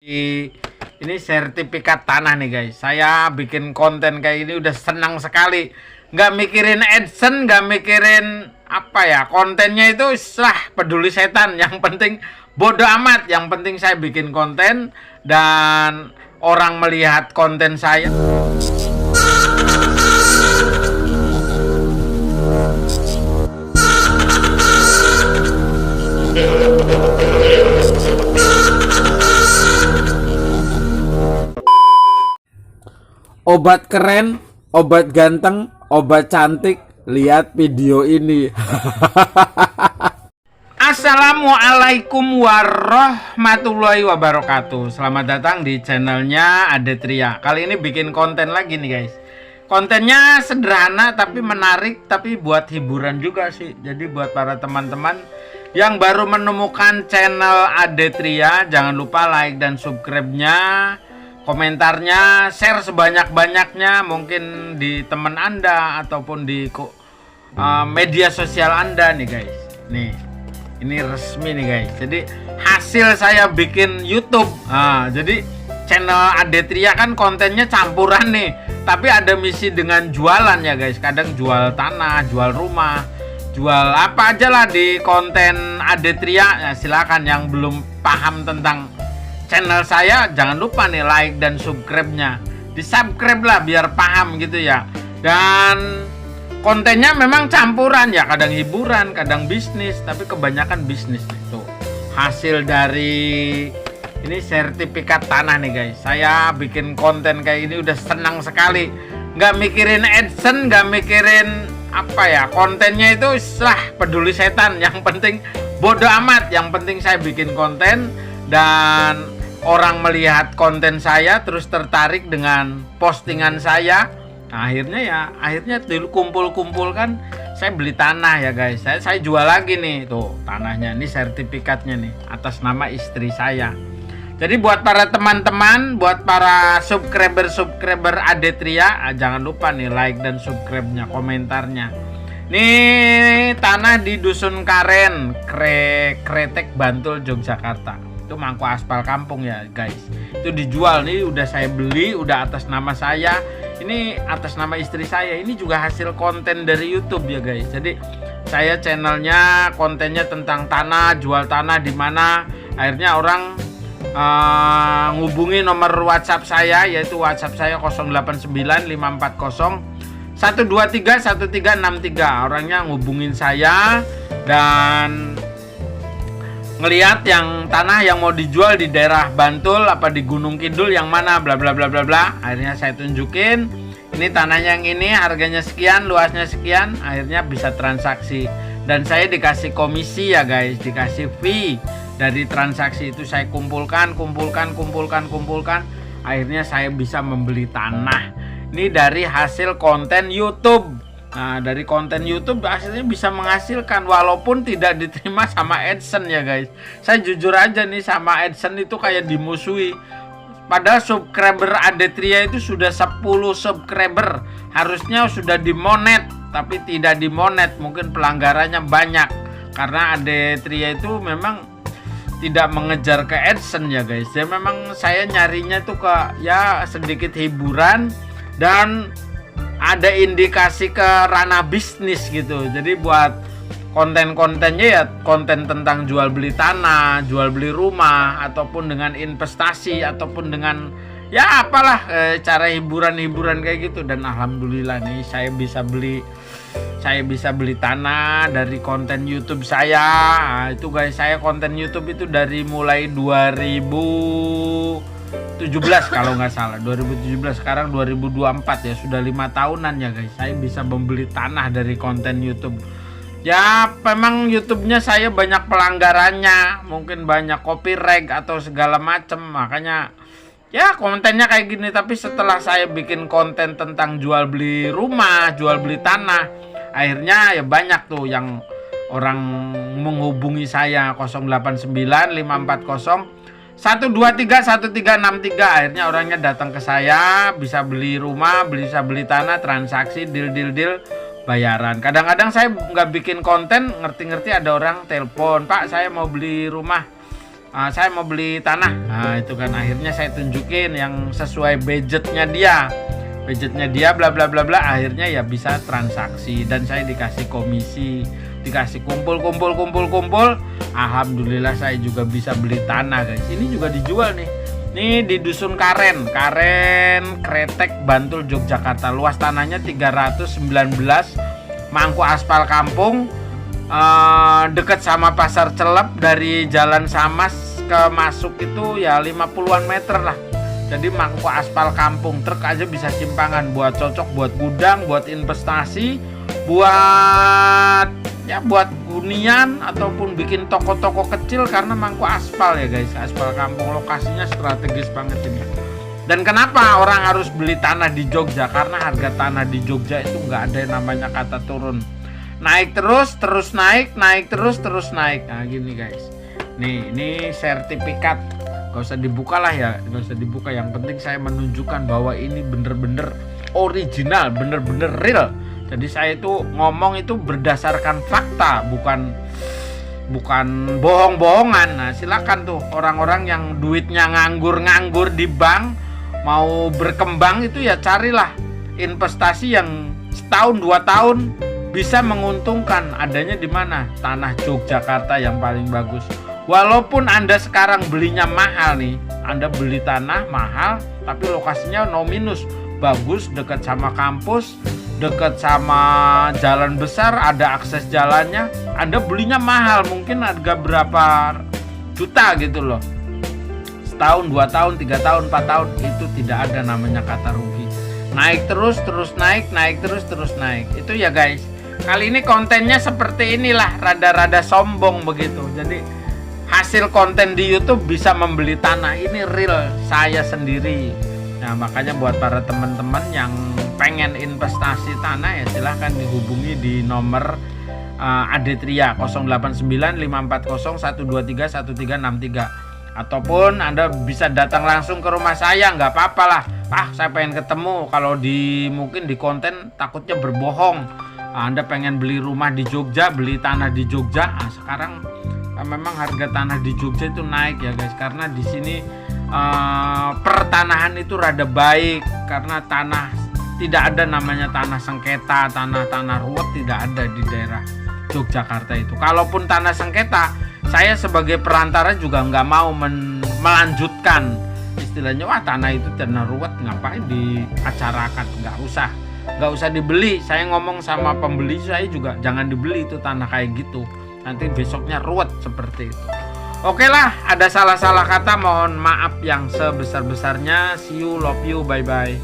Ini sertifikat tanah nih guys. Saya bikin konten kayak ini udah senang sekali. Nggak mikirin AdSense, nggak mikirin apa ya, kontennya itu peduli setan. Yang penting bodo amat. Yang penting saya bikin konten dan orang melihat konten saya. Obat keren, obat ganteng, obat cantik, lihat video ini. Assalamualaikum warahmatullahi wabarakatuh. Selamat datang di channelnya Adetria. Kali ini bikin konten lagi nih guys. Kontennya sederhana tapi menarik, tapi buat hiburan juga sih. Jadi buat para teman-teman yang baru menemukan channel Adetria, jangan lupa like dan subscribe-nya, komentarnya, share sebanyak-banyaknya, mungkin di teman Anda ataupun di media sosial Anda nih guys. Nih, ini resmi nih guys. Jadi hasil saya bikin YouTube. Jadi channel Adetria kan kontennya campuran nih, tapi ada misi dengan jualan ya guys. Kadang jual tanah, jual rumah, jual apa aja lah di konten Adetria. Ya, silakan yang belum paham tentang channel saya, jangan lupa nih like dan subscribe-nya. Di subscribe lah biar paham gitu ya. Dan kontennya memang campuran ya, kadang hiburan, kadang bisnis, tapi kebanyakan bisnis itu. Hasil dari ini sertifikat tanah nih guys. Saya bikin konten kayak ini udah senang sekali. Nggak mikirin AdSense, nggak mikirin apa ya, kontennya itu peduli setan. Yang penting bodo amat. Yang penting saya bikin konten dan orang melihat konten saya terus tertarik dengan postingan saya. Nah, akhirnya kumpul kan saya beli tanah ya guys. Saya jual lagi nih, tuh tanahnya, ini sertifikatnya nih atas nama istri saya. Jadi buat para teman-teman, buat para subscriber Adetria, jangan lupa nih like dan subscribe-nya, komentarnya. Nih tanah di Dusun Karen, Kretek, Bantul, Yogyakarta. Itu mangkok aspal kampung ya guys. Itu dijual nih, udah saya beli, udah atas nama saya. Ini atas nama istri saya. Ini juga hasil konten dari YouTube ya guys. Jadi saya channelnya kontennya tentang tanah, jual tanah di mana. Akhirnya orang ngubungi nomor WhatsApp saya, yaitu WhatsApp saya 089540 123 1363. Orangnya ngubungin saya dan ngelihat yang tanah yang mau dijual di daerah Bantul apa di Gunung Kidul yang mana, bla bla bla bla bla. Akhirnya saya tunjukin, ini tanahnya yang ini, harganya sekian, luasnya sekian. Akhirnya bisa transaksi dan saya dikasih komisi ya guys, dikasih fee dari transaksi itu. Saya kumpulkan. Akhirnya saya bisa membeli tanah. Ini dari hasil konten YouTube. Nah, dari konten YouTube hasilnya bisa menghasilkan walaupun tidak diterima sama AdSense ya guys. Saya jujur aja nih, sama AdSense itu kayak dimusuhi. Padahal subscriber Adetria itu sudah 10 subscriber. Harusnya sudah dimonet, tapi tidak dimonet. Mungkin pelanggarannya banyak. Karena Adetria itu memang tidak mengejar ke AdSense ya guys. Ya memang saya nyarinya tuh ke ya sedikit hiburan dan ada indikasi ke ranah bisnis gitu. Jadi buat konten-kontennya ya konten tentang jual beli tanah, jual beli rumah, ataupun dengan investasi, ataupun dengan ya apalah cara hiburan-hiburan kayak gitu. Dan alhamdulillah nih saya bisa beli tanah dari konten YouTube saya. Nah, itu guys, saya konten YouTube itu dari mulai 2017 kalau nggak salah, 2017, sekarang 2024 ya, sudah 5 tahunan ya guys. Saya bisa membeli tanah dari konten YouTube. Ya memang YouTube-nya saya banyak pelanggarannya, mungkin banyak copyright atau segala macam, makanya ya kontennya kayak gini. Tapi setelah saya bikin konten tentang jual beli rumah, jual beli tanah, akhirnya ya banyak tuh yang orang menghubungi saya 089540 123 1363. Akhirnya orangnya datang ke saya, bisa beli rumah, bisa beli tanah, transaksi, deal bayaran. Kadang-kadang saya nggak bikin konten, ngerti-ngerti ada orang telepon, Pak saya mau beli rumah saya mau beli tanah. Nah itu kan akhirnya saya tunjukin yang sesuai budgetnya dia bla bla bla bla, akhirnya ya bisa transaksi dan saya dikasih komisi, dikasih kumpul. Alhamdulillah saya juga bisa beli tanah guys. Ini juga dijual nih. Ini di Dusun Karen Kretek, Bantul, Yogyakarta. Luas tanahnya 319, mangku aspal kampung, dekat sama Pasar Celep. Dari Jalan Samas ke masuk itu ya 50-an meter lah. Jadi mangku aspal kampung, truk aja bisa simpangan, buat cocok buat gudang, buat investasi, buat hunian ataupun bikin toko-toko kecil karena mangku aspal ya guys. Aspal kampung lokasinya strategis banget ini. Dan kenapa orang harus beli tanah di Jogja? Karena harga tanah di Jogja itu nggak ada yang namanya kata turun. Naik terus naik. Nah gini guys. Nih, ini sertifikat. Gak usah dibuka lah ya, gak usah dibuka. Yang penting saya menunjukkan bahwa ini bener-bener original, bener-bener real. Jadi saya itu ngomong itu berdasarkan fakta, bukan bohong-bohongan. Nah silakan tuh orang-orang yang duitnya nganggur di bank, mau berkembang itu ya carilah investasi yang setahun 2 tahun bisa menguntungkan. Adanya di mana? Tanah Yogyakarta yang paling bagus. Walaupun Anda sekarang belinya mahal nih, Anda beli tanah mahal, tapi lokasinya no minus, bagus, dekat sama kampus, dekat sama jalan besar, ada akses jalannya. Anda belinya mahal, mungkin harga berapa juta gitu loh. Setahun, 2 tahun, 3 tahun, 4 tahun, itu tidak ada namanya kata rugi. Naik terus naik. Itu ya guys. Kali ini kontennya seperti inilah, rada-rada sombong begitu. Jadi hasil konten di YouTube bisa membeli tanah, ini real saya sendiri. Nah makanya buat para teman-teman yang pengen investasi tanah ya silahkan dihubungi di nomor Adetria 089540123163 ataupun Anda bisa datang langsung ke rumah saya, nggak apa-apa lah. Saya pengen ketemu, kalau mungkin di konten takutnya berbohong. Anda pengen beli rumah di Jogja, beli tanah di Jogja. Sekarang memang harga tanah di Jogja itu naik ya guys, karena di sini pertanahan itu rada baik, karena tanah tidak ada namanya tanah sengketa, tanah ruwet tidak ada di daerah Yogyakarta itu. Kalaupun tanah sengketa, saya sebagai perantara juga nggak mau melanjutkan istilahnya, tanah itu tanah ruwet ngapain diacarakan, nggak usah dibeli. Saya ngomong sama pembeli saya juga jangan dibeli itu tanah kayak gitu, nanti besoknya ruwet seperti itu. Oke lah, ada salah-salah kata mohon maaf yang sebesar-besarnya. See you, love you, bye bye.